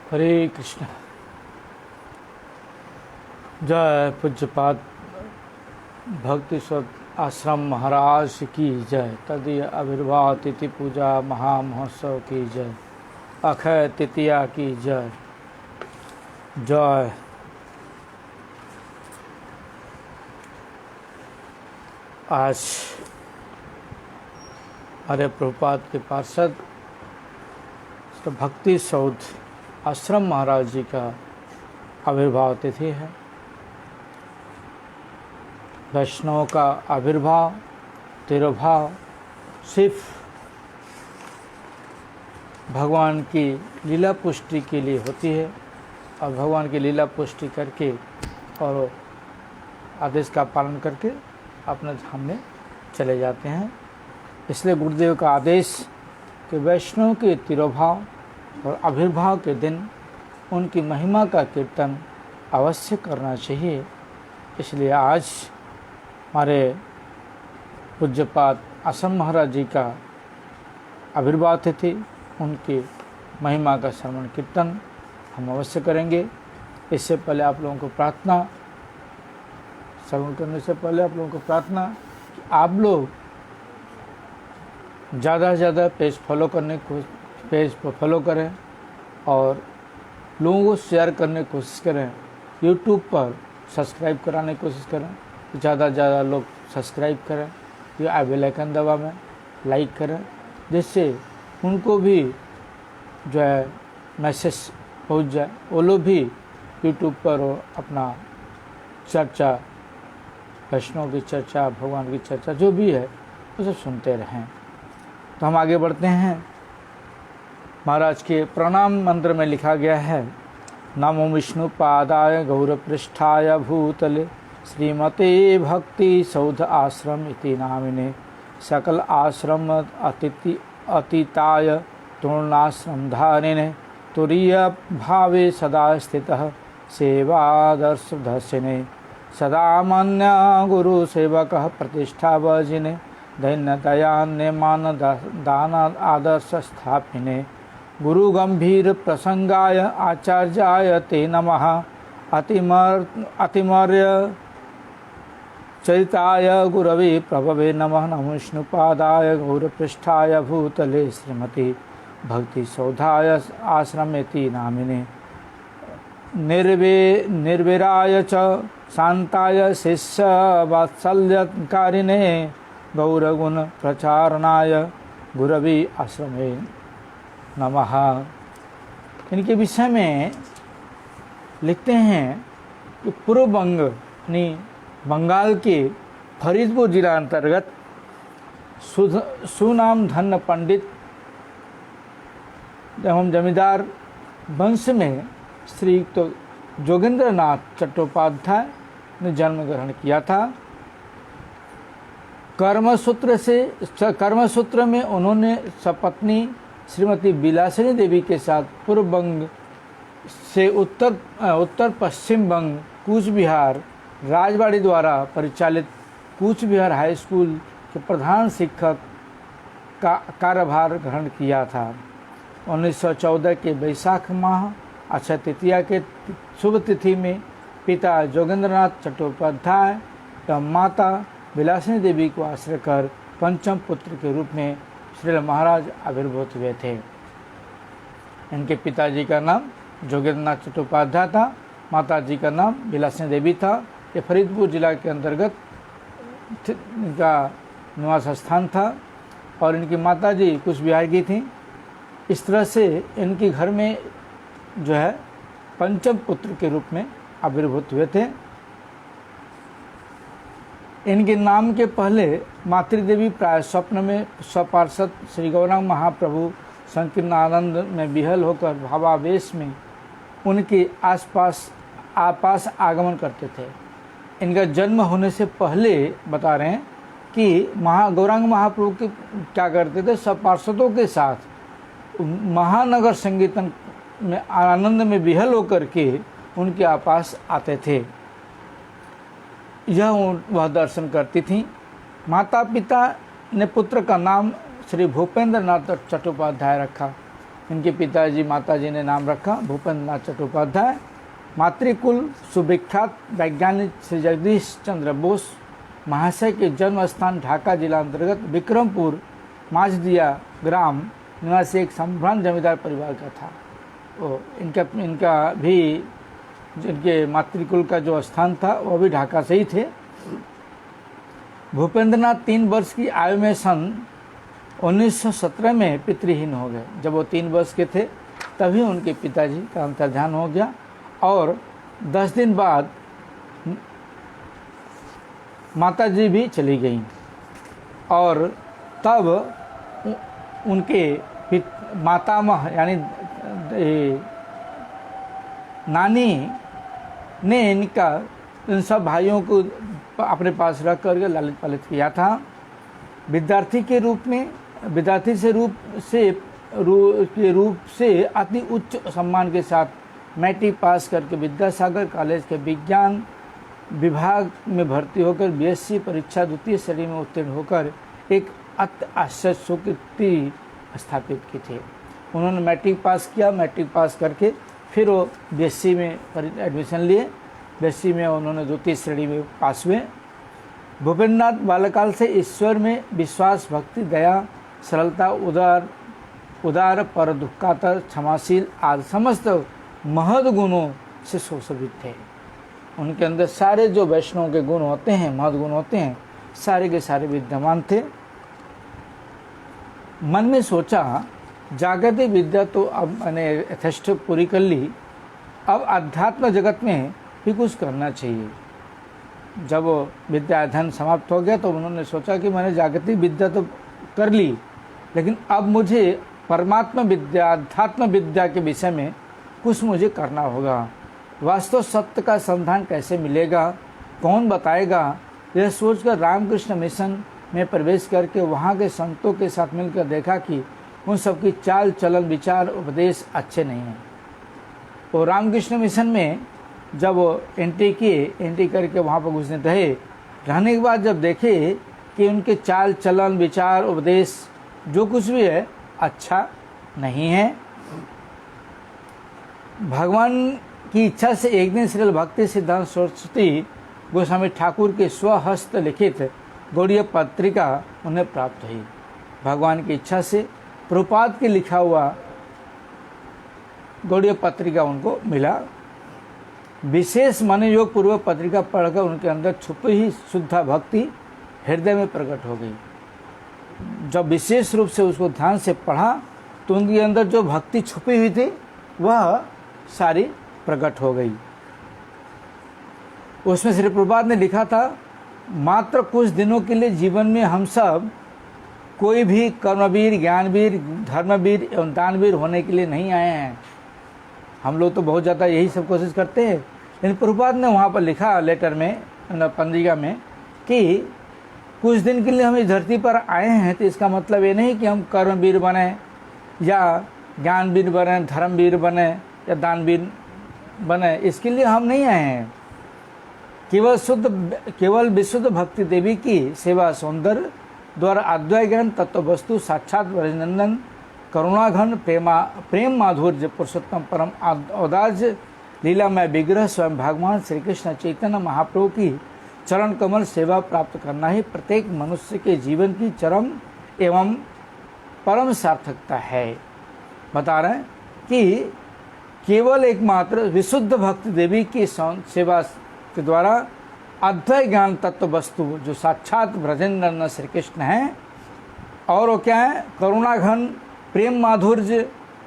हरे कृष्ण। जय पूज्यपाद भक्ति स्व आश्रम महाराज की जय। तदीय आविर्भाव तिथि पूजा महामहोत्सव की जय। अक्षय तृतीया की जय। जय। आज हमारे प्रभुपाद के पार्षद भक्ति सौध आश्रम महाराज जी का आविर्भाव तिथि है। वैष्णव का आविर्भाव तिरुभाव सिर्फ भगवान की लीला पुष्टि के लिए होती है और भगवान की लीला पुष्टि करके और आदेश का पालन करके अपने धाम में चले जाते हैं। इसलिए गुरुदेव का आदेश कि वैष्णव के तिरुभाव और आविर्भाव के दिन उनकी महिमा का कीर्तन अवश्य करना चाहिए। इसलिए आज हमारे पूज्यपाद आश्रम महाराज जी का आविर्भाव तिथि, उनकी महिमा का श्रवण कीर्तन हम अवश्य करेंगे। इससे पहले आप लोगों को प्रार्थना, श्रवण करने से पहले आप लोगों को प्रार्थना कि आप लोग ज़्यादा से ज़्यादा पेज को फॉलो करें और लोगों को शेयर करने की कोशिश करें। यूट्यूब पर सब्सक्राइब कराने की कोशिश करें, ज़्यादा से ज़्यादा लोग सब्सक्राइब करें, या बेल आइकन दबा में लाइक करें, जिससे उनको भी जो है मैसेज पहुंच जाए, वो लोग भी यूट्यूब पर अपना चर्चा, वैष्णव की चर्चा, भगवान की चर्चा जो भी है उसे सुनते रहें। तो हम आगे बढ़ते हैं। महाराज के प्रणाम मंत्र में लिखा गया है, नमो विष्णु पादाय गौरपृष्ठाय भूतले श्रीमते भक्ति सौध आश्रम इति नामिने सकल आश्रम अतीताय तूर्णाश्रम धारिणे तुरीय भावे सदा स्थितः सेवादर्श दर्शिने सदा मन्य गुरु सेवकः प्रतिष्ठा वजिने दैन्य दयान्य मान दान आदर्श स्थापिने गुरु गंभीर प्रसंगाय आचार्याय ते नमः अतिमर्य चरिताय गुरवे प्रभवे नमः। नमो विष्णुपादाय गौरपृष्ठाय भूतले श्रीमती भक्ति सौधाय आश्रमेति नामिने निर्विराय च शांताय शिष्य वात्सल्यकारिणे गौरगुण प्रचारणाय गुरवे आश्रमे नमः। इनके विषय में लिखते हैं कि पूर्व बंग यानी बंगाल के फरीदपुर जिला अंतर्गत सुनाम धन्य पंडित एवं जमींदार वंश में श्री तो जोगेंद्र नाथ चट्टोपाध्याय ने जन्म ग्रहण किया था। कर्मसूत्र में उन्होंने सपत्नी श्रीमती बिलासिनी देवी के साथ पूर्व बंग से उत्तर पश्चिम बंग कूच बिहार राजवाड़ी द्वारा परिचालित कूच बिहार हाई स्कूल के प्रधान शिक्षक का कार्यभार ग्रहण किया था। 1914 के वैशाख माह अक्षय तृतीया के शुभ तिथि में पिता जोगेंद्रनाथ चट्टोपाध्याय एवं माता बिलासिनी देवी को आश्रय कर पंचम पुत्र के रूप में श्री महाराज आविर्भूत हुए थे। इनके पिताजी का नाम जोगेंद्रनाथ चट्टोपाध्याय था, माता जी का नाम बिलासिनी देवी था। ये फरीदपुर जिला के अंतर्गत इनका निवास स्थान था और इनकी माता जी कुछ बिहार की थी। इस तरह से इनके घर में जो है पंचम पुत्र के रूप में आविर्भूत हुए थे। इनके नाम के पहले मातृदेवी प्राय स्वप्न में स्वपार्षद श्री गौरांग महाप्रभु संकीर्ण आनंद में विहल होकर भावावेश में उनके आपास आगमन करते थे। इनका जन्म होने से पहले बता रहे हैं कि गौरांग महाप्रभु के क्या करते थे, स्वपार्षदों के साथ महानगर संकीर्तन में आनंद में विहल होकर के उनके आपास आते थे। यह वह दर्शन करती थी। माता पिता ने पुत्र का नाम श्री भूपेंद्र नाथ चट्टोपाध्याय रखा इनके पिताजी माताजी ने नाम रखा भूपेंद्र नाथ चट्टोपाध्याय। मातृकुल सुविख्यात वैज्ञानिक श्री जगदीश चंद्र बोस महाशय के जन्म स्थान ढाका जिला अंतर्गत विक्रमपुर मांझदिया ग्राम निवासी एक संभ्रांत जमींदार परिवार का था। इनका भी इनके मातृकुल का जो स्थान था वो भी ढाका से ही थे। भूपेंद्रनाथ 3 वर्ष की आयु में सन 1917 में पितृहीन हो गए। जब वो 3 वर्ष के थे तभी उनके पिताजी का अंतर्ध्यान हो गया और 10 दिन बाद माताजी भी चली गईं और तब उनके मातामह यानी नानी ने इन सब भाइयों को अपने पास रख करके लालित पालित किया था। विद्यार्थी के रूप में रूप से अति उच्च सम्मान के साथ मैट्रिक पास करके विद्यासागर कॉलेज के विज्ञान विभाग में भर्ती होकर बीएससी परीक्षा द्वितीय श्रेणी में उत्तीर्ण होकर एक अति आश्चर्य कीर्ति स्थापित की थी। उन्होंने मैट्रिक पास किया। मैट्रिक पास करके फिर वो बीएससी में एडमिशन लिए। बीएससी में उन्होंने द्वितीय श्रेणी में पास हुए। भूपेंद्रनाथ बाल्यकाल से ईश्वर में विश्वास, भक्ति, दया, सरलता, उदार पर दुखातर, क्षमाशील आदि समस्त महद गुणों से सुशोभित थे। उनके अंदर सारे जो वैष्णव के गुण होते हैं, महद गुण होते हैं, सारे के सारे विद्यमान थे। मन में सोचा जागतिक विद्या तो अब मैंने यथेष्ट पूरी कर ली, अब अध्यात्म जगत में भी कुछ करना चाहिए। जब विद्या अध्ययन समाप्त हो गया तो उन्होंने सोचा कि मैंने जागतिक विद्या तो कर ली, लेकिन अब मुझे परमात्मा विद्या, अध्यात्म विद्या के विषय में कुछ मुझे करना होगा। वास्तव सत्य का संधान कैसे मिलेगा, कौन बताएगा? यह सोचकर रामकृष्ण मिशन में प्रवेश करके वहाँ के संतों के साथ मिलकर देखा कि उन सबकी चाल चलन, विचार, उपदेश अच्छे नहीं हैं। और रामकृष्ण मिशन में जब एंट्री करके वहाँ पर कुछ दिन रहे, रहने के बाद जब देखे कि उनके चाल चलन, विचार, उपदेश जो कुछ भी है अच्छा नहीं है। भगवान की इच्छा से एक दिन श्रील भक्ति सिद्धांत सरस्वती गोस्वामी ठाकुर के स्वहस्त लिखित गौड़ीय पत्रिका उन्हें प्राप्त हुई। भगवान की इच्छा से प्रभुपाद के लिखा हुआ गौड़ीय पत्रिका उनको मिला। विशेष मन योग पूर्वक पत्रिका पढ़कर उनके अंदर छुपी ही शुद्ध भक्ति हृदय में प्रकट हो गई। जब विशेष रूप से उसको ध्यान से पढ़ा तो उनके अंदर जो भक्ति छुपी हुई थी वह सारी प्रकट हो गई। उसमें श्री प्रभुपाद ने लिखा था, मात्र कुछ दिनों के लिए जीवन में हम सब कोई भी कर्मवीर, ज्ञानवीर, धर्मवीर एवं दानवीर होने के लिए नहीं आए हैं। हम लोग तो बहुत ज़्यादा यही सब कोशिश करते हैं, लेकिन प्रभुपाद ने वहाँ पर लिखा लेटर में, पंद्रिका में, कि कुछ दिन के लिए हम इस धरती पर आए हैं तो इसका मतलब ये नहीं कि हम कर्मवीर बने या ज्ञानवीर बने, धर्मवीर बने या दानवीर बने, इसके लिए हम नहीं आए हैं। केवल विशुद्ध भक्ति देवी की सेवा सौंदर्य द्वारा अद्वैत ज्ञान तत्व वस्तु साक्षात ब्रजनंदन करुणाघन प्रेम माधुर्य पुरुषोत्तम परम औदार्य लीलामय विग्रह स्वयं भगवान श्री कृष्ण चैतन्य महाप्रभु की चरण कमल सेवा प्राप्त करना ही प्रत्येक मनुष्य के जीवन की चरम एवं परम सार्थकता है। बता रहे हैं कि केवल एकमात्र विशुद्ध भक्ति देवी की सेवा के द्वारा अद्वैत ज्ञान तत्व वस्तु जो साक्षात ब्रजेंद्र श्री कृष्ण हैं, और वो क्या है? करुणाघन प्रेम माधुर्य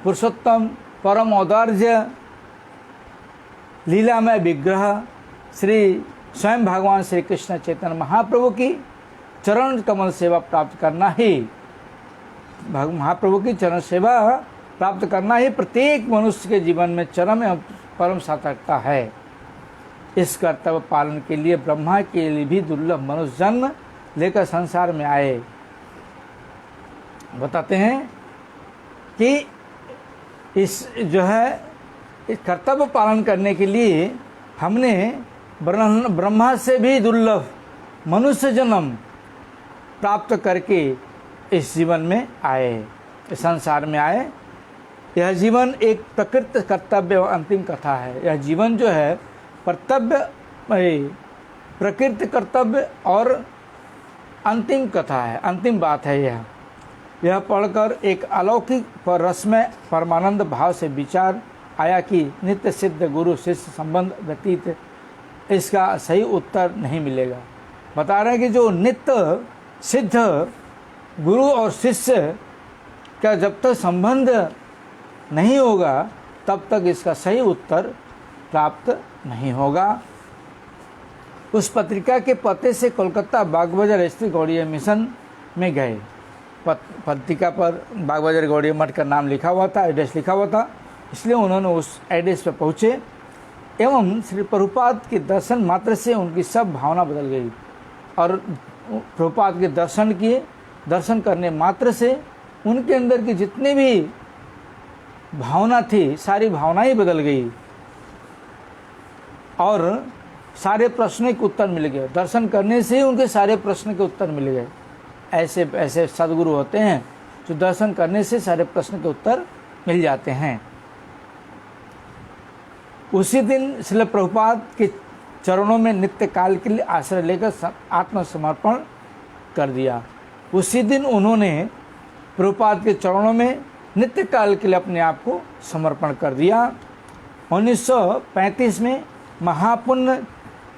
पुरुषोत्तम परम औदार्य लीलामय विग्रह श्री स्वयं भगवान श्री कृष्ण चैतन्य महाप्रभु की चरण कमल सेवा प्राप्त करना ही, महाप्रभु की चरण सेवा प्राप्त करना ही प्रत्येक मनुष्य के जीवन में चरम एवं परम सार्थकता है। इस कर्तव्य पालन के लिए ब्रह्मा के लिए भी दुर्लभ मनुष्य जन्म लेकर संसार में आए। बताते हैं कि इस जो है इस कर्तव्य पालन करने के लिए हमने ब्रह्मा से भी दुर्लभ मनुष्य जन्म प्राप्त करके इस जीवन में आए, इस संसार में आए। यह जीवन एक प्रकृत कर्तव्य और अंतिम कथा है। यह जीवन जो है प्रकृति कर्तव्य और अंतिम कथा है, अंतिम बात है। यह पढ़कर एक अलौकिक पर रसमय परमानंद भाव से विचार आया कि नित्य सिद्ध गुरु शिष्य संबंध व्यतीत इसका सही उत्तर नहीं मिलेगा। बता रहे हैं कि जो नित्य सिद्ध गुरु और शिष्य का जब तक संबंध नहीं होगा तब तक इसका सही उत्तर प्राप्त नहीं होगा। उस पत्रिका के पते से कोलकाता बागबाजार स्थित गौड़ीय मिशन में गए। पत्रिका पर बागबाजार गौड़ीय मठ का नाम लिखा हुआ था, एड्रेस लिखा हुआ था, इसलिए उन्होंने उस एड्रेस पर पहुँचे एवं श्री प्रभुपाद के दर्शन मात्र से उनकी सब भावना बदल गई। और प्रभुपाद के दर्शन किए, दर्शन करने मात्र से उनके अंदर की जितनी भी भावना थी सारी भावनाएं बदल गई और सारे प्रश्नों के उत्तर मिल गए। दर्शन करने से ही उनके सारे प्रश्न के उत्तर मिल गए। ऐसे ऐसे सद्गुरु होते हैं जो दर्शन करने से सारे प्रश्न के उत्तर मिल जाते हैं। उसी दिन श्रील प्रभुपाद के चरणों में नित्य काल के लिए आश्रय लेकर आत्मसमर्पण कर दिया। उसी दिन उन्होंने प्रभुपाद के चरणों में नित्य काल के लिए अपने आप को समर्पण कर दिया। 1935 में महापुण्य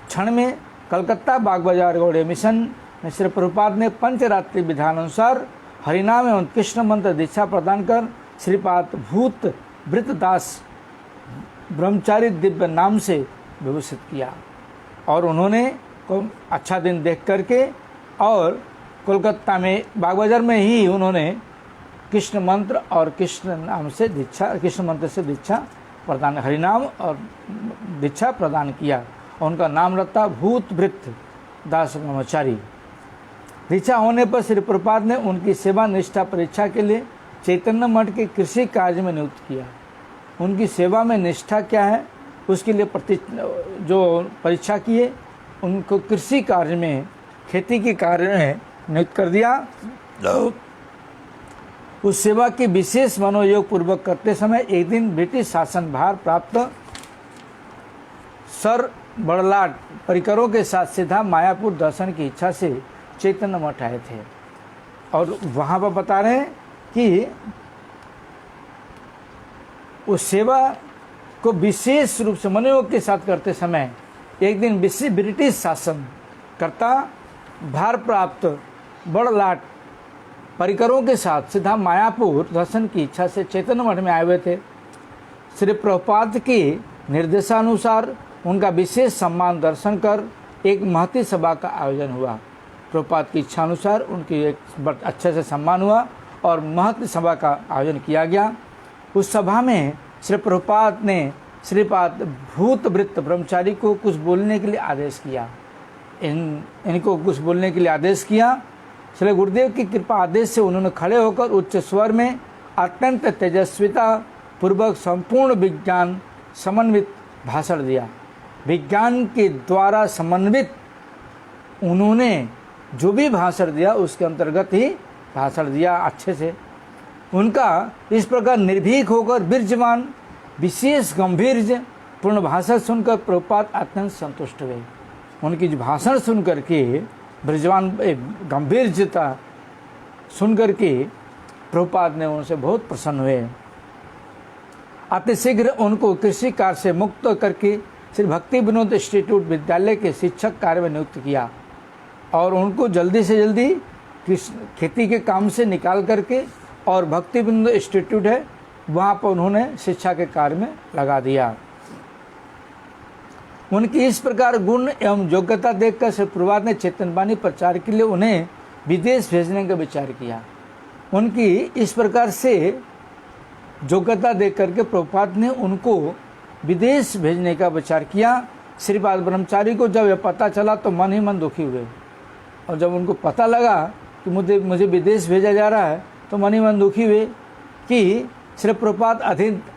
क्षण में कलकत्ता बागबाजार गौड़ीय मिशन में श्री प्रभुपाद ने पंचरात्रि विधानानुसार हरिनाम एवं कृष्ण मंत्र दीक्षा प्रदान कर श्रीपाद भूत वृतदास ब्रह्मचारी दिव्य नाम से विभूषित किया। और उन्होंने अच्छा दिन देख करके और कोलकाता में बागबाजार में ही उन्होंने कृष्ण मंत्र और कृष्ण नाम से दीक्षा, कृष्ण मंत्र से दीक्षा प्रदान, हरिनाम और दीक्षा प्रदान किया। उनका नाम रखता भूत वृत्त दास ब्रह्मचारी। दीक्षा होने पर श्री प्रभुपाद ने उनकी सेवा निष्ठा परीक्षा के लिए चैतन्य मठ के कृषि कार्य में नियुक्त किया। उनकी सेवा में निष्ठा क्या है उसके लिए जो परीक्षा किए, उनको कृषि कार्य में, खेती के कार्य में नियुक्त कर दिया। उस सेवा की विशेष मनोयोग पूर्वक करते समय एक दिन ब्रिटिश शासन भार प्राप्त सर बड़लाट परिकरों के साथ सीधा मायापुर दर्शन की इच्छा से चैतन्य मठ आए थे। और वहाँ पर बता रहे हैं कि उस सेवा को विशेष रूप से मनोयोग के साथ करते समय एक दिन ब्रिटिश शासन कर्ता भार प्राप्त बड़लाट परिकरों के साथ सीधा मायापुर दर्शन की इच्छा से चैतन्य मठ में आए हुए थे। श्री प्रभुपाद के निर्देशानुसार उनका विशेष सम्मान दर्शन कर एक महती सभा का आयोजन हुआ। प्रभुपाद की इच्छा अनुसार उनकी एक अच्छे से सम्मान हुआ और महती सभा का आयोजन किया गया। उस सभा में श्री प्रभुपाद ने श्रीपाद भूत वृत्त ब्रह्मचारी को कुछ बोलने के लिए आदेश किया। इनको कुछ बोलने के लिए आदेश किया। श्री गुरुदेव की कृपा आदेश से उन्होंने खड़े होकर उच्च स्वर में अत्यंत तेजस्विता पूर्वक संपूर्ण विज्ञान समन्वित भाषण दिया। विज्ञान के द्वारा समन्वित उन्होंने जो भी भाषण दिया उसके अंतर्गत ही भाषण दिया अच्छे से। उनका इस प्रकार निर्भीक होकर विराजमान विशेष गंभीर पूर्ण भाषण सुनकर प्रभुपाद अत्यंत संतुष्ट हुए। उनकी जो भाषण सुन करके विराजमान गंभीरता सुन करके प्रभुपाद ने उनसे बहुत प्रसन्न हुए। अतिशीघ्र उनको कृषि कार्य से मुक्त करके श्री भक्ति विनोद इंस्टीट्यूट विद्यालय के शिक्षक कार्य में नियुक्त किया और उनको जल्दी से जल्दी खेती के काम से निकाल करके और भक्ति विनोद इंस्टीट्यूट है वहाँ पर उन्होंने शिक्षा के कार्य में लगा दिया। उनकी इस प्रकार गुण एवं योग्यता देखकर श्री प्रभुपाद ने चैतन्यवाणी प्रचार के लिए उन्हें विदेश भेजने का विचार किया। उनकी इस प्रकार से योग्यता देख करके प्रभुपाद ने उनको विदेश भेजने का विचार किया। श्रीपाद ब्रह्मचारी को जब यह पता चला तो मन ही मन दुखी हुए और जब उनको पता लगा कि मुझे विदेश भेजा जा रहा है तो मन ही मन दुखी हुए कि श्री प्रभुपाद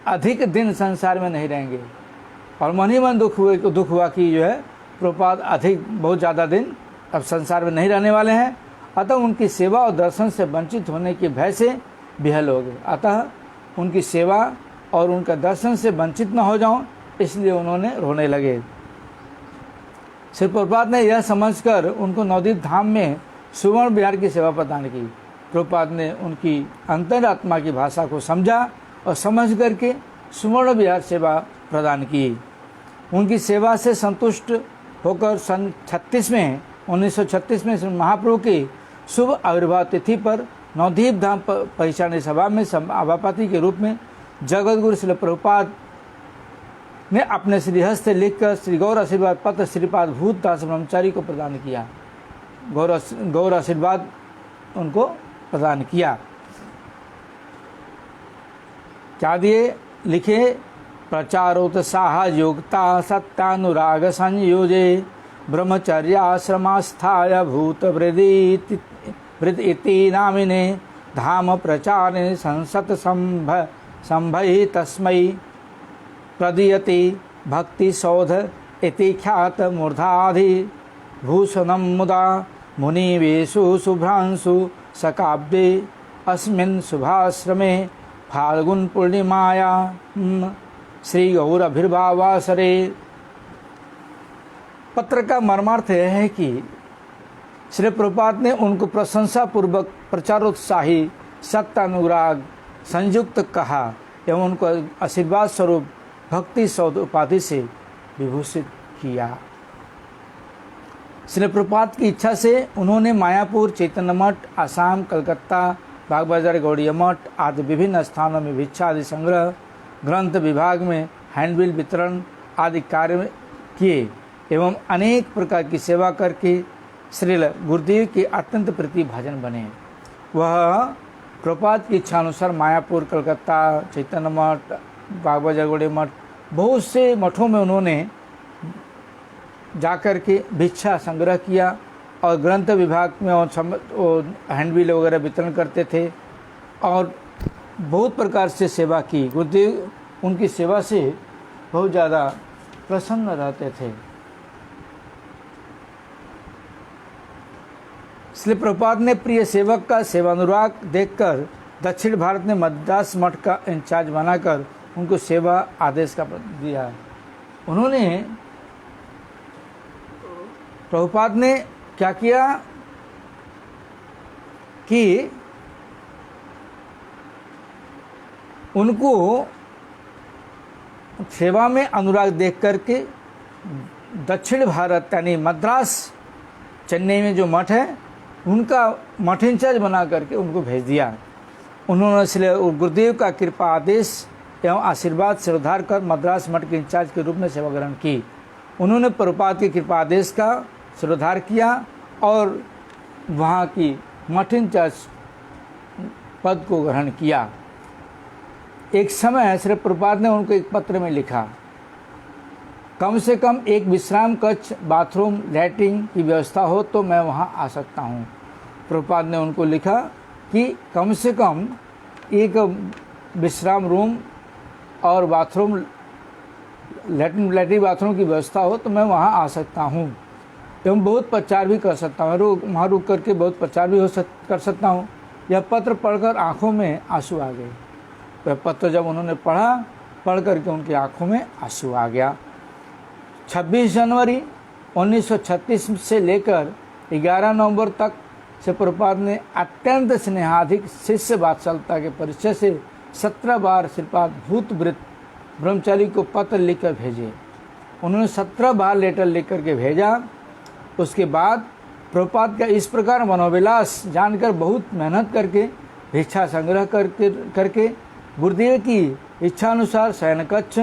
अधिक दिन संसार में नहीं रहेंगे और मन ही मन दुख हुआ कि जो है प्रभुपाद बहुत ज़्यादा दिन अब संसार में नहीं रहने वाले हैं। अतः उनकी सेवा और दर्शन से वंचित होने के भय से विहल हो गए। अतः उनकी सेवा और उनका दर्शन से वंचित न हो जाऊं, इसलिए उन्होंने रोने लगे। श्री प्रभुपाद ने यह समझकर उनको नवदीप धाम में सुवर्ण विहार की सेवा प्रदान की। प्रभुपाद ने उनकी अंतरात्मा की भाषा को समझा और समझ करके सुवर्ण विहार सेवा प्रदान की। उनकी सेवा से संतुष्ट होकर सन 1936 में महाप्रभु की शुभ आविर्भाव तिथि पर नवदीप धाम परिचालनी सभा में सभापति के रूप में जगतगुरु श्री प्रभुपाद ने अपने श्रीहस्त से लिखकर श्री गौर आशीर्वाद पत्र श्रीपाद भूतदास ब्रह्मचारी को प्रदान किया। गौर आशीर्वाद उनको प्रदान किया। क्या दिए? लिखे, प्रचारोत्साह योगता सत्यानुराग संयोजे ब्रह्मचर्याश्रमास्थाय भूत वृद इति नामिने धाम प्रचारे संसत संभय तस्मै प्रदीयते भक्ति सौध इति ख्यात मूर्धाधि भूषणं मुदा मुनिवेशु शुभ्रांशु सकाब्दे अस्मिन् शुभाश्रमे फाल्गुन पूर्णिमाया श्री गौर अभिर्भावासरे। पत्र का मर्मार्थ यह है कि श्री प्रभुपाद ने उनको प्रशंसा पूर्वक प्रचारोत्साही सत्य अनुराग संयुक्त कहा एवं उनको आशीर्वाद स्वरूप भक्ति सौध उपाधि से विभूषित किया। श्री प्रभुपाद की इच्छा से उन्होंने मायापुर, चैतन्य मठ, आसाम, कलकत्ता, बागबाजार, गौड़िया मठ आदि विभिन्न स्थानों में भिक्षा आदि संग्रह, ग्रंथ विभाग में हैंडबिल वितरण आदि कार्य किए एवं अनेक प्रकार की सेवा करके श्री गुरुदेव के अत्यंत प्रीति भाजन बने। वह प्रभुपाद की इच्छानुसार मायापुर, कलकत्ता, चैतन्य मठ, बागबाजार, गौड़िया मठ बहुत से मठों में उन्होंने जाकर के भिक्षा संग्रह किया और ग्रंथ विभाग में और हैंडबिल वगैरह वितरण करते थे और बहुत प्रकार से सेवा की। गुरुदेव उनकी सेवा से बहुत ज़्यादा प्रसन्न रहते थे। श्री प्रभुपाद ने प्रिय सेवक का सेवानुराग देखकर दक्षिण भारत में मद्रास मठ का इंचार्ज बनाकर उनको सेवा आदेश का दिया। उन्होंने प्रभुपाद ने क्या किया कि उनको सेवा में अनुराग देख करके दक्षिण भारत यानी मद्रास, चेन्नई में जो मठ है उनका मठ इंचार्ज बना करके उनको भेज दिया। उन्होंने श्री गुरुदेव का कृपा आदेश एवं आशीर्वाद से उद्धार कर मद्रास मठ के इंचार्ज के रूप में सेवा ग्रहण की। उन्होंने प्रभुपाद के कृपा आदेश का सुधार किया और वहाँ की मठ इंचार्ज पद को ग्रहण किया। एक समय श्री प्रभुपाद ने उनको एक पत्र में लिखा, कम से कम एक विश्राम कक्ष, बाथरूम, लैट्रिन की व्यवस्था हो तो मैं वहाँ आ सकता हूँ। प्रभुपाद ने उनको लिखा कि कम से कम एक विश्राम रूम और बाथरूम, लैट्रिन बाथरूम की व्यवस्था हो तो मैं वहाँ आ सकता हूँ एवं बहुत प्रचार भी कर सकता हूँ। वहाँ रुक करके बहुत प्रचार भी कर सकता हूँ। यह पत्र पढ़कर आँखों में आंसू आ गए। वह पत्र जब उन्होंने पढ़ करके उनकी आँखों में आंसू आ गया। 26 जनवरी 1936 से लेकर 11 नवंबर तक से प्रभुपाद ने अत्यंत स्नेहाधिक शिष्य वात्सल्यता के परिचय से 17 बार श्रीपाद भूतवृत्त ब्रह्मचारी को पत्र लिखकर भेजे। उन्होंने 17 बार लेटर लिख के भेजा। उसके बाद प्रभुपाद का इस प्रकार मनोविलास जानकर बहुत मेहनत करके भिक्षा संग्रह करके गुरुदेव की इच्छानुसार शयन कक्ष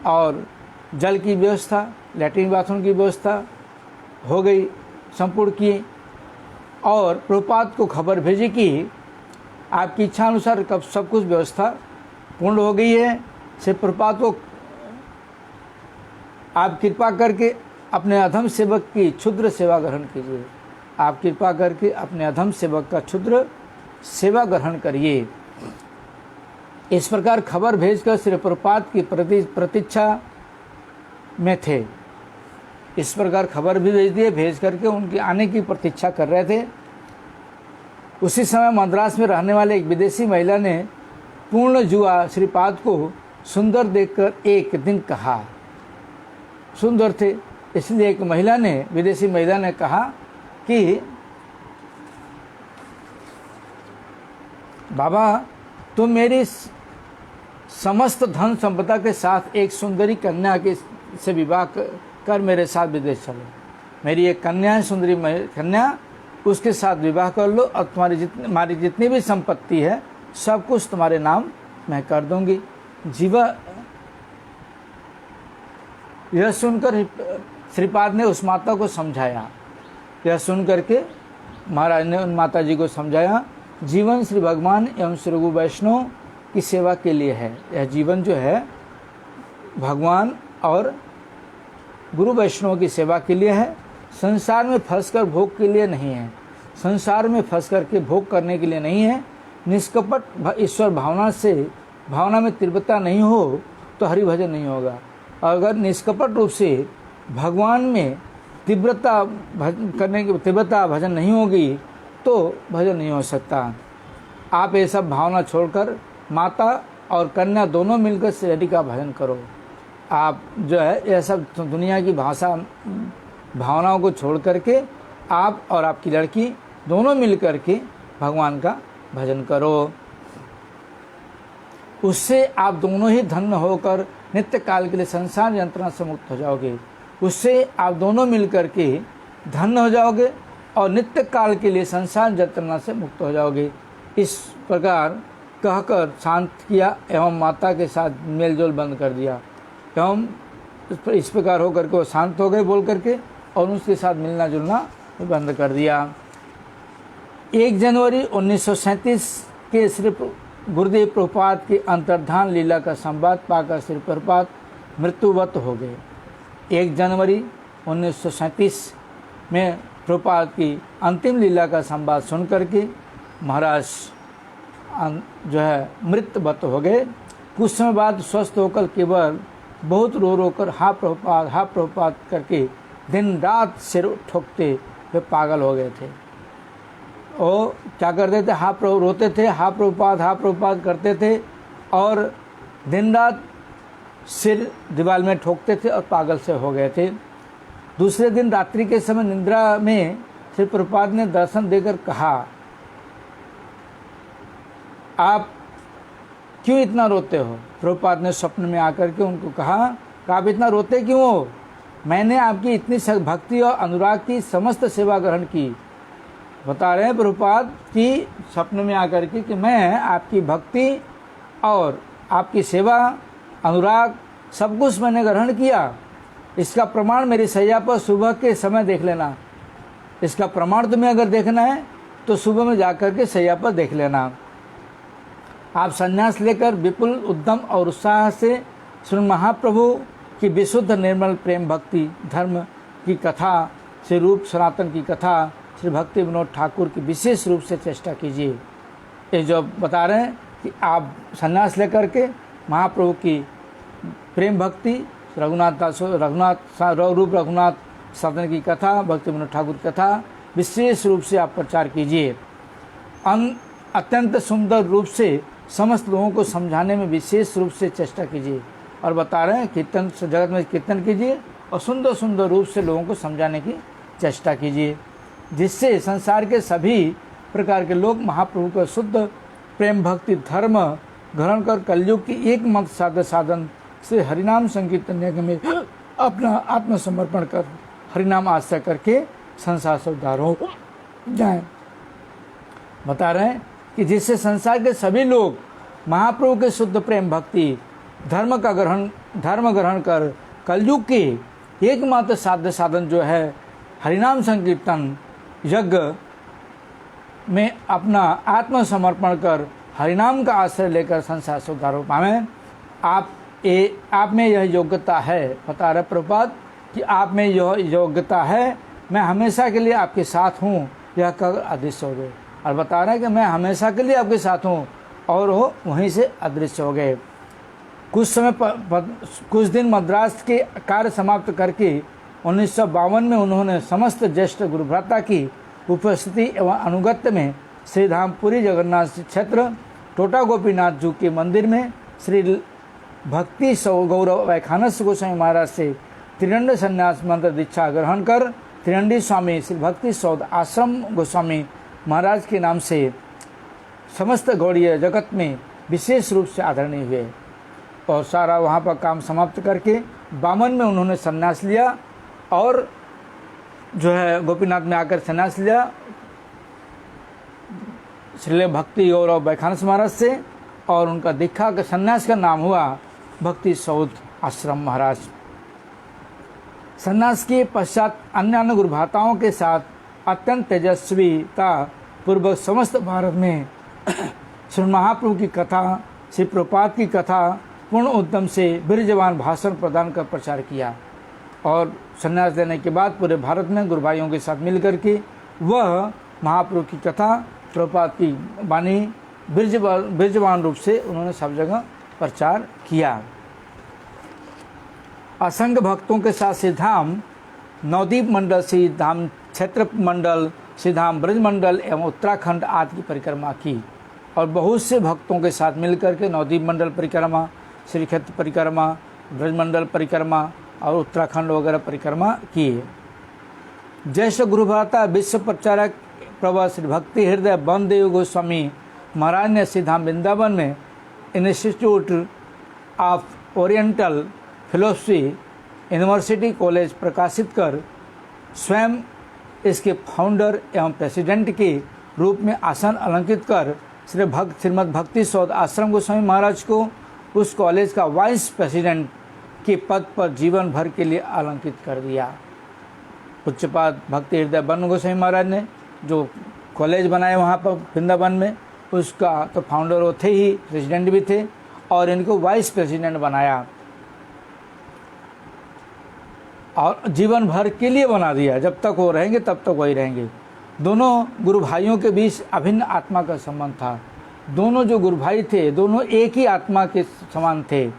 और जल की व्यवस्था, लैट्रिन बाथरूम की व्यवस्था हो गई, संपूर्ण की। और प्रभुपाद को खबर भेजी कि आपकी इच्छा अनुसार कब सब कुछ व्यवस्था पूर्ण हो गई है। से प्रभुपाद को आप कृपा करके अपने अधम सेवक की क्षुद्र सेवा ग्रहण कीजिए। आप कृपा करके अपने अधम सेवक का क्षुद्र सेवा ग्रहण करिए। इस प्रकार खबर भेजकर श्री प्रभुपाद की प्रतीक्षा में थे। इस प्रकार खबर भी भेज दिए, भेज करके उनके आने की प्रतीक्षा कर रहे थे। उसी समय मद्रास में रहने वाले एक विदेशी महिला ने पूर्ण जुआ श्रीपाद को सुंदर देखकर एक दिन कहा, सुंदर थे इसलिए एक महिला ने, विदेशी महिला ने कहा कि बाबा तुम मेरी समस्त धन संपदा के साथ एक सुंदरी कन्या के से विवाह कर मेरे साथ विदेश चलो। मेरी एक कन्या है, सुंदरी कन्या, उसके साथ विवाह कर लो और तुम्हारी जितनी भी संपत्ति है सब कुछ तुम्हारे नाम मैं कर दूंगी। जीवा यह सुनकर श्रीपाद ने उस माता को समझाया। यह सुनकर के महाराज ने उन माता जी को समझाया, जीवन श्री भगवान एवं श्री गुरु वैष्णव की सेवा के लिए है। यह जीवन जो है भगवान और गुरु वैष्णव की सेवा के लिए है, संसार में फंसकर भोग के लिए नहीं है। संसार में फंस कर के भोग करने के लिए नहीं है। निष्कपट ईश्वर भावना में तीव्रता नहीं हो तो हरि भजन नहीं होगा। अगर निष्कपट रूप से भगवान में तीव्रता भजन नहीं होगी तो भजन नहीं हो सकता। आप ये सब भावना छोड़कर माता और कन्या दोनों मिलकर श्री हरि का भजन करो। आप जो है यह सब दुनिया की भावनाओं को छोड़ करके आप और आपकी लड़की दोनों मिल करके भगवान का भजन करो। उससे आप दोनों ही धन्य होकर नित्य काल के लिए संसार यंत्रणा से मुक्त हो जाओगे। उससे आप दोनों मिल करके धन्य हो जाओगे और नित्य काल के लिए संसार यंत्रणा से मुक्त हो जाओगे। इस प्रकार कहकर शांत किया एवं माता के साथ मेलजोल बंद कर दिया एवं इस प्रकार होकर के वो शांत हो गए बोल करके और उसके साथ मिलना जुलना बंद कर दिया। 1 जनवरी 1937 के श्री गुरुदेव प्रभुपाद की अंतर्धान लीला का संवाद पाकर श्री प्रभुपाद मृत्युवत हो गए। 1 जनवरी 1937 में प्रभुपाद की अंतिम लीला का संवाद सुन करके महाराज जो है मृत्युवत हो गए। कुछ समय बाद स्वस्थ होकर केवल बहुत रो कर हाँ प्रभुपाद करके दिन रात सिर ठोकते वे पागल हो गए थे। और क्या करते थे, रोते थे, हाँ प्रभुपाद करते थे और दिन रात सिर दीवार में ठोकते थे और पागल से हो गए थे। दूसरे दिन रात्रि के समय निद्रा में श्री प्रभुपाद ने दर्शन देकर कहा, आप क्यों इतना रोते हो? प्रभुपाद ने स्वप्न में आकर के उनको कहा कि आप इतना रोते क्यों हो? मैंने आपकी इतनी भक्ति और अनुराग की समस्त सेवा ग्रहण की। बता रहे हैं प्रभुपाद की स्वप्न में आकर के कि मैं आपकी भक्ति और आपकी सेवा अनुराग सब कुछ मैंने ग्रहण किया। इसका प्रमाण मेरी सैया पर सुबह के समय देख लेना। इसका प्रमाण तुम्हें अगर देखना है तो सुबह में जाकर के सैया पर देख लेना। आप संन्यास लेकर विपुल उद्यम और उत्साह से श्री महाप्रभु की विशुद्ध निर्मल प्रेम भक्ति धर्म की कथा, श्री रूप सनातन की कथा, श्री भक्ति विनोद ठाकुर की विशेष रूप से चेष्टा कीजिए। ये जो बता रहे हैं कि आप संन्यास लेकर के महाप्रभु की प्रेम भक्ति रूप रघुनाथ सनातन की कथा, भक्ति विनोद ठाकुर की कथा विशेष रूप से आप प्रचार कीजिए। अत्यंत सुंदर रूप से समस्त लोगों को समझाने में विशेष रूप से चेष्टा कीजिए। और बता रहे हैं कीर्तन जगत में कीर्तन कीजिए और सुंदर सुंदर रूप से लोगों को समझाने की चेष्टा कीजिए, जिससे संसार के सभी प्रकार के लोग महाप्रभु का शुद्ध प्रेम भक्ति धर्म ग्रहण कर कलयुग की एकमात्र साधन से हरिनाम संकीर्तन में अपना आत्मसमर्पण कर हरिनाम आश्रय करके संसार से उद्धार हो जाए। बता रहे हैं कि जिससे संसार के सभी लोग महाप्रभु के शुद्ध प्रेम भक्ति धर्म ग्रहण कर कलयुग के एकमात्र साध्य साधन जो है हरिनाम संकीर्तन यज्ञ में अपना आत्मसमर्पण कर हरिनाम का आश्रय लेकर संसार से उद्धार हो पाएं। आप में यह योग्यता है। बता रहे प्रभुपाद कि आप में यह योग्यता है, मैं हमेशा के लिए आपके साथ हूँ, यह कर अदृश्य हो गए। और बता रहे हैं कि मैं हमेशा के लिए आपके साथ हूँ और वो वहीं से अदृश्य हो गए। कुछ दिन मद्रास के कार्य समाप्त करके 1952 में उन्होंने समस्त ज्येष्ठ गुरुभ्राता की उपस्थिति एवं अनुगत्य में श्री धाम पुरी जगन्नाथ क्षेत्र टोटा गोपीनाथ जी के मंदिर में श्री भक्ति गौरव वैखानस गोस्वामी महाराज से त्रिदंड संन्यास मंत्र दीक्षा ग्रहण कर त्रिदंडी स्वामी श्री भक्ति सौद आश्रम गोस्वामी महाराज के नाम से समस्त गौड़ीय जगत में विशेष रूप से आदरणीय हुए और सारा वहाँ पर काम समाप्त करके 52 में उन्होंने संन्यास लिया और जो है गोपीनाथ में आकर संन्यास लिया श्रील भक्ति गौरव वैखानस महाराज से और उनका दीक्षा का संन्यास का नाम हुआ भक्ति सौद आश्रम महाराज। संन्यास के पश्चात अन्य गुरुभाताओं के साथ अत्यंत तेजस्वीता पूर्वक समस्त भारत में श्री महाप्रभु की कथा, श्री प्रभुपाद की कथा पूर्ण उद्यम से वीरजवान भाषण प्रदान कर प्रचार किया और संन्यास लेने के बाद पूरे भारत में गुरु भाइयों के साथ मिलकर के वह महाप्रभु की कथा, प्रभुपाद की वाणी वीरजवान रूप से उन्होंने सब जगह प्रचार किया। असंख्य भक्तों के साथ श्रीधाम नवद्वीप मंडल, श्रीधाम क्षेत्र मंडल, श्रीधाम ब्रज मंडल एवं उत्तराखंड आदि की परिक्रमा की और बहुत से भक्तों के साथ मिलकर के नवद्वीप मंडल परिक्रमा, श्री क्षेत्र परिक्रमा, ब्रज मंडल परिक्रमा और उत्तराखंड वगैरह परिक्रमा किए। ज्येष्ठ गुरुभ्राता विश्व प्रचारक प्रभु श्री भक्ति हृदय बलदेव गोस्वामी महाराज ने श्रीधाम वृंदावन में institute of oriental philosophy university college प्रकाशित कर स्वयं इसके फाउंडर एवं प्रेसिडेंट के रूप में आसन अलंकृत कर श्रीमद् भक्ति सौद आश्रम गोस्वामी महाराज को उस कॉलेज का वाइस प्रेसिडेंट के पद पर जीवन भर के लिए अलंकृत कर दिया। पूज्यपाद भक्ति हृदय बन गोस्वामी महाराज ने जो कॉलेज बनाए वहाँ पर वृंदावन में, उसका तो फाउंडर वो थे ही, प्रेसिडेंट भी थे और इनको वाइस प्रेसिडेंट बनाया और जीवन भर के लिए बना दिया। जब तक वो रहेंगे तब तक वही रहेंगे। दोनों गुरु भाइयों के बीच अभिन्न आत्मा का संबंध था। दोनों जो गुरु भाई थे दोनों एक ही आत्मा के समान थे।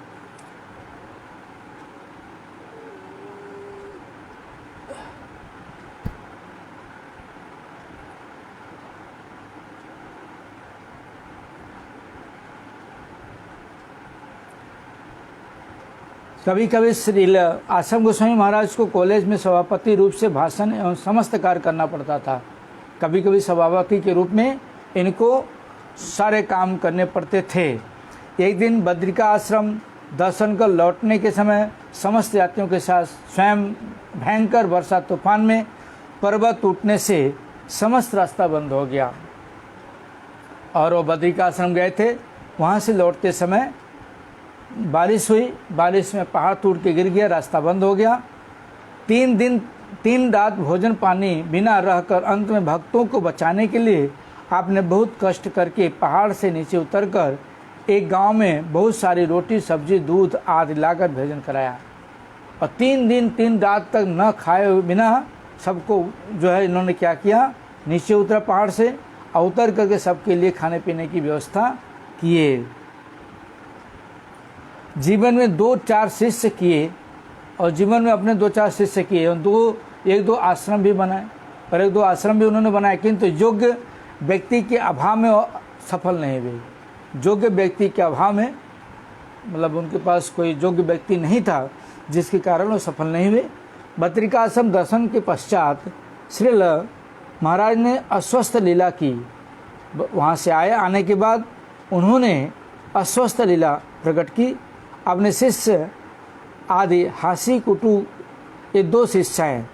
कभी कभी श्री आश्रम गोस्वामी महाराज को कॉलेज में सभापति रूप से भाषण एवं समस्त कार्य करना पड़ता था। कभी कभी सभापति के रूप में इनको सारे काम करने पड़ते थे। एक दिन बद्रिका आश्रम दर्शन कर लौटने के समय समस्त यात्रियों के साथ स्वयं भयंकर वर्षा तूफान में पर्वत टूटने से समस्त रास्ता बंद हो गया और वो बद्रिका आश्रम गए थे। वहाँ से लौटते समय बारिश हुई, बारिश में पहाड़ टूट के गिर गया, रास्ता बंद हो गया। 3 दिन 3 रात भोजन पानी बिना रहकर अंत में भक्तों को बचाने के लिए आपने बहुत कष्ट करके पहाड़ से नीचे उतरकर एक गांव में बहुत सारी रोटी सब्जी दूध आदि लाकर भोजन कराया और 3 दिन 3 रात तक न खाए बिना सबको जो है इन्होंने क्या किया, नीचे उतरा पहाड़ से और उतर करके सबके लिए खाने पीने की व्यवस्था किए। जीवन में 2-4 शिष्य किए और जीवन में अपने 2-4 शिष्य किए और 1-2 आश्रम भी बनाए और 1-2 आश्रम भी उन्होंने बनाए, किंतु योग्य व्यक्ति के अभाव में सफल नहीं हुए। योग्य व्यक्ति के अभाव में मतलब उनके पास कोई योग्य व्यक्ति नहीं था जिसके कारण वो सफल नहीं हुए। बद्रिका आश्रम दर्शन के पश्चात श्री महाराज ने अस्वस्थ लीला की। वहाँ से आने के बाद उन्होंने अस्वस्थ लीला प्रकट की। अपने शिष्य आदि हासी कुटू ये 2 शिष्याएँ,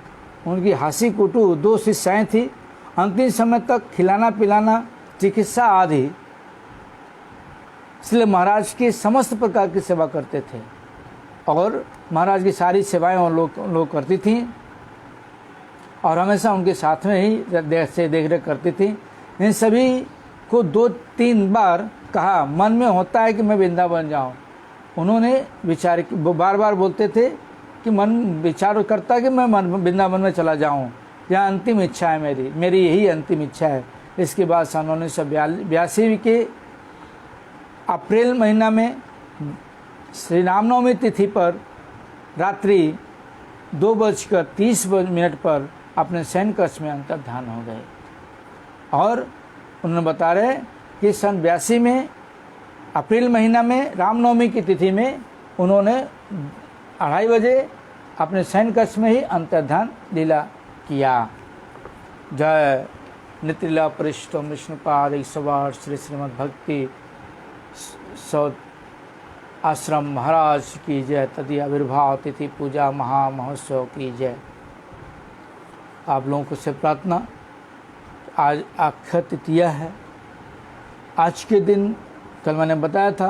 उनकी हासी कुटू 2 शिष्याएँ थी। अंतिम समय तक खिलाना पिलाना चिकित्सा आदि इसलिए महाराज की समस्त प्रकार की सेवा करते थे और महाराज की सारी सेवाएं वो लोग करती थी और हमेशा उनके साथ में ही देख रेख करती थी। इन सभी को 2-3 बार कहा मन में होता है कि मैं वृंदावन जाऊं। उन्होंने विचार बार बार बोलते थे कि मन विचार करता कि मैं वृंदावन में चला जाऊं, यह अंतिम इच्छा है मेरी यही अंतिम इच्छा है। इसके बाद सन 1982 के अप्रैल महीना में श्री रामनवमी तिथि पर रात्रि 2:30 पर अपने शयन कक्ष में अंतर्धान हो गए और उन्होंने बता रहे कि सन 82 में अप्रैल महीना में रामनवमी की तिथि में उन्होंने 2:30 बजे अपने शयन कक्ष में ही अंतर्धान लीला किया। जय नित्य परिष्टम विष्णुपाद 108 श्री श्रीमद् भक्ति सौद आश्रम महाराज की जय। तदि आविर्भाव तिथि पूजा महामहोत्सव की जय। आप लोगों को से प्रार्थना, आज अक्षय तृतीया है। आज के दिन कल मैंने बताया था,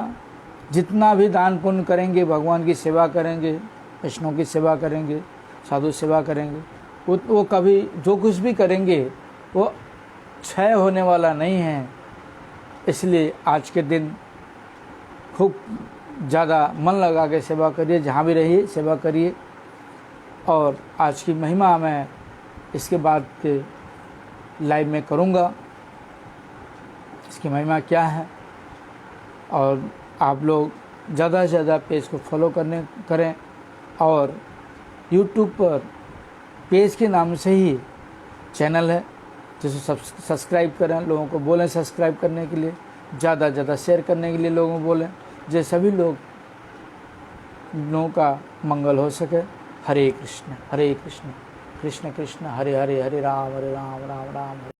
जितना भी दान पुण्य करेंगे, भगवान की सेवा करेंगे, वैष्णव की सेवा करेंगे, साधु सेवा करेंगे, वो कभी जो कुछ भी करेंगे वो क्षय होने वाला नहीं है। इसलिए आज के दिन खूब ज़्यादा मन लगा के सेवा करिए, जहाँ भी रहिए सेवा करिए। और आज की महिमा मैं इसके बाद के लाइव में करूँगा, इसकी महिमा क्या है। और आप लोग ज़्यादा से ज़्यादा पेज को फॉलो करें और यूट्यूब पर पेज के नाम से ही चैनल है, जिसे सब्सक्राइब करें, लोगों को बोलें सब्सक्राइब करने के लिए, ज़्यादा से ज़्यादा शेयर करने के लिए लोगों को बोलें, जो सभी लोगों का मंगल हो सके। हरे कृष्ण कृष्ण कृष्ण हरे हरे, हरे राम राम राम।